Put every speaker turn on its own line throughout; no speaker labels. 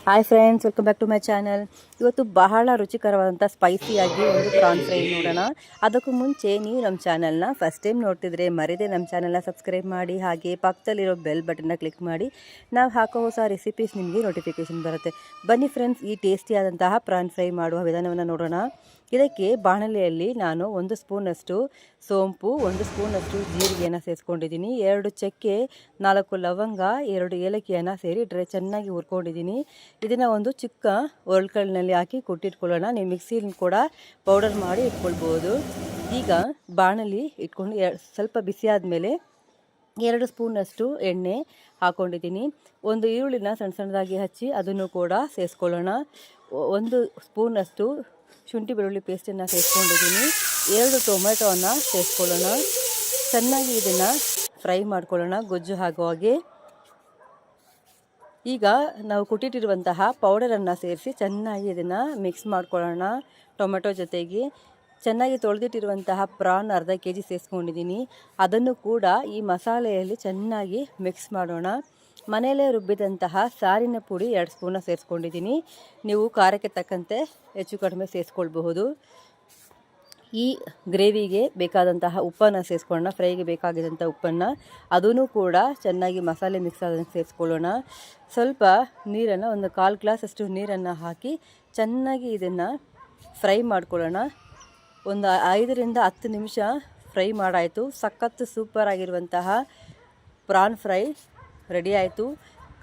Hi friends, welcome back to my channel. ಇವತ್ತು ಬಹಳ ರುಚಿಕರವಾದಂಥ ಸ್ಪೈಸಿಯಾಗಿ ಒಂದು ಪ್ರಾನ್ ಫ್ರೈ ನೋಡೋಣ. ಅದಕ್ಕೂ ಮುಂಚೆ ನೀವು ನಮ್ಮ ಚಾನಲ್ನ ಫಸ್ಟ್ ಟೈಮ್ ನೋಡ್ತಿದ್ರೆ ಮರಿದೇ ನಮ್ಮ ಚಾನಲ್ನ ಸಬ್ಸ್ಕ್ರೈಬ್ ಮಾಡಿ, ಹಾಗೆ ಪಕ್ಕದಲ್ಲಿರೋ ಬೆಲ್ ಬಟನ್ನ ಕ್ಲಿಕ್ ಮಾಡಿ. ನಾವು ಹಾಕೋ ಹೊಸ ರೆಸಿಪೀಸ್ ನಿಮಗೆ ನೋಟಿಫಿಕೇಷನ್ ಬರುತ್ತೆ. ಬನ್ನಿ ಫ್ರೆಂಡ್ಸ್, ಈ ಟೇಸ್ಟಿಯಾದಂತಹ ಪ್ರಾನ್ ಫ್ರೈ ಮಾಡುವ ವಿಧಾನವನ್ನು ನೋಡೋಣ. ಇದಕ್ಕೆ ಬಾಣಲೆಯಲ್ಲಿ ನಾನು 1 ಸ್ಪೂನಷ್ಟು ಸೋಂಪು, 1 ಸ್ಪೂನಷ್ಟು ಜೀರಿಗೆಯನ್ನು ಸೇರಿಸ್ಕೊಂಡಿದ್ದೀನಿ. 2 ಚಕ್ಕೆ, 4 ಲವಂಗ, 2 ಏಲಕ್ಕಿಯನ್ನು ಸೇರಿ ಚೆನ್ನಾಗಿ ಹುರ್ಕೊಂಡಿದ್ದೀನಿ. ಇದನ್ನು ಒಂದು ಚಿಕ್ಕ ಒರಳ್ಕಲ್ಲಿನಲ್ಲಿ ಹಾಕಿ ಕುಟ್ಟಿಟ್ಕೊಳ್ಳೋಣ. ನೀವು ಮಿಕ್ಸಿಲಿ ಕೂಡ ಪೌಡರ್ ಮಾಡಿ ಇಟ್ಕೊಳ್ಬೋದು. ಈಗ ಬಾಣಲಿ ಇಟ್ಕೊಂಡು ಸ್ವಲ್ಪ ಬಿಸಿ ಆದಮೇಲೆ 2 ಸ್ಪೂನಷ್ಟು ಎಣ್ಣೆ ಹಾಕ್ಕೊಂಡಿದ್ದೀನಿ. 1 ಈರುಳ್ಳಿನ ಸಣ್ಣ ಸಣ್ಣದಾಗಿ ಹಚ್ಚಿ ಅದನ್ನು ಕೂಡ ಸೇರಿಸ್ಕೊಳ್ಳೋಣ. 1 ಸ್ಪೂನಷ್ಟು ಶುಂಠಿ ಬೆಳ್ಳುಳ್ಳಿ ಪೇಸ್ಟನ್ನು ಸೇರಿಸ್ಕೊಂಡಿದ್ದೀನಿ. 2 ಟೊಮೆಟೊವನ್ನು ಸೇರಿಸ್ಕೊಳ್ಳೋಣ. ಚೆನ್ನಾಗಿ ಇದನ್ನು ಫ್ರೈ ಮಾಡ್ಕೊಳ್ಳೋಣ ಗೊಜ್ಜು ಆಗೋ ಹಾಗೆ. ಈಗ ನಾವು ಕುಟ್ಟಿಟ್ಟಿರುವಂತಹ ಪೌಡರನ್ನು ಸೇರಿಸಿ ಚೆನ್ನಾಗಿ ಇದನ್ನು ಮಿಕ್ಸ್ ಮಾಡ್ಕೊಳ್ಳೋಣ. ಟೊಮೆಟೊ ಜೊತೆಗೆ ಚೆನ್ನಾಗಿ ತೊಳೆದಿಟ್ಟಿರುವಂತಹ ಪ್ರಾನ್ ಅರ್ಧ kg ಸೇರಿಸ್ಕೊಂಡಿದ್ದೀನಿ. ಅದನ್ನು ಕೂಡ ಈ ಮಸಾಲೆಯಲ್ಲಿ ಚೆನ್ನಾಗಿ ಮಿಕ್ಸ್ ಮಾಡೋಣ. ಮನೆಯಲ್ಲೇ ರುಬ್ಬಿದಂತಹ ಸಾರಿನ ಪುಡಿ 2 ಸ್ಪೂನ ಸೇರಿಸ್ಕೊಂಡಿದ್ದೀನಿ. ನೀವು ಖಾರಕ್ಕೆ ತಕ್ಕಂತೆ ಹೆಚ್ಚು ಕಡಿಮೆ ಸೇರಿಸ್ಕೊಳ್ಬಹುದು. ಈ ಗ್ರೇವಿಗೆ ಬೇಕಾದಂತಹ ಉಪ್ಪನ್ನು ಸೇರಿಸ್ಕೊಳ್ಳೋಣ. ಫ್ರೈಗೆ ಬೇಕಾಗಿದ್ದಂಥ ಉಪ್ಪನ್ನು ಅದನ್ನು ಕೂಡ ಚೆನ್ನಾಗಿ ಮಸಾಲೆ ಮಿಕ್ಸ್ ಆದಂಗೆ ಸೇರಿಸ್ಕೊಳ್ಳೋಣ. ಸ್ವಲ್ಪ ನೀರನ್ನು, 1/4 ಗ್ಲಾಸಷ್ಟು ನೀರನ್ನು ಹಾಕಿ ಚೆನ್ನಾಗಿ ಇದನ್ನು ಫ್ರೈ ಮಾಡ್ಕೊಳ್ಳೋಣ. ಒಂದು 5 ರಿಂದ 10 ನಿಮಿಷ ಫ್ರೈ ಮಾಡಾಯಿತು. ಸಖತ್ತು ಸೂಪರ್ ಆಗಿರುವಂತಹ ಪ್ರಾನ್ ಫ್ರೈ ರೆಡಿ ಆಯಿತು.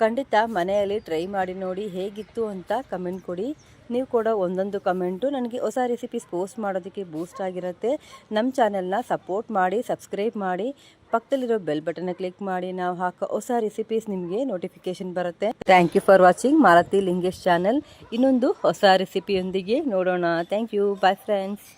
ಖಂಡಿತ ಮನೆಯಲ್ಲಿ ಟ್ರೈ ಮಾಡಿ ನೋಡಿ, ಹೇಗಿತ್ತು ಅಂತ ಕಮೆಂಟ್ ಕೊಡಿ. ನೀವು ಕೂಡ ಒಂದೊಂದು ಕಮೆಂಟು ನನಗೆ ಹೊಸ ರೆಸಿಪೀಸ್ ಪೋಸ್ಟ್ ಮಾಡೋದಕ್ಕೆ ಬೂಸ್ಟ್ ಆಗಿರುತ್ತೆ. ನಮ್ಮ ಚಾನೆಲ್ನ ಸಪೋರ್ಟ್ ಮಾಡಿ, ಸಬ್ಸ್ಕ್ರೈಬ್ ಮಾಡಿ, ಪಕ್ಕದಲ್ಲಿರೋ ಬೆಲ್ ಬಟನ್ನ ಕ್ಲಿಕ್ ಮಾಡಿ. ನಾವು ಹಾಕೋ ಹೊಸ ರೆಸಿಪೀಸ್ ನಿಮಗೆ ನೋಟಿಫಿಕೇಷನ್ ಬರುತ್ತೆ. Thank you for watching Malathi Lingesh channel. ಇನ್ನೊಂದು ಹೊಸ ರೆಸಿಪಿಯೊಂದಿಗೆ ನೋಡೋಣ. Thank you. Bye friends.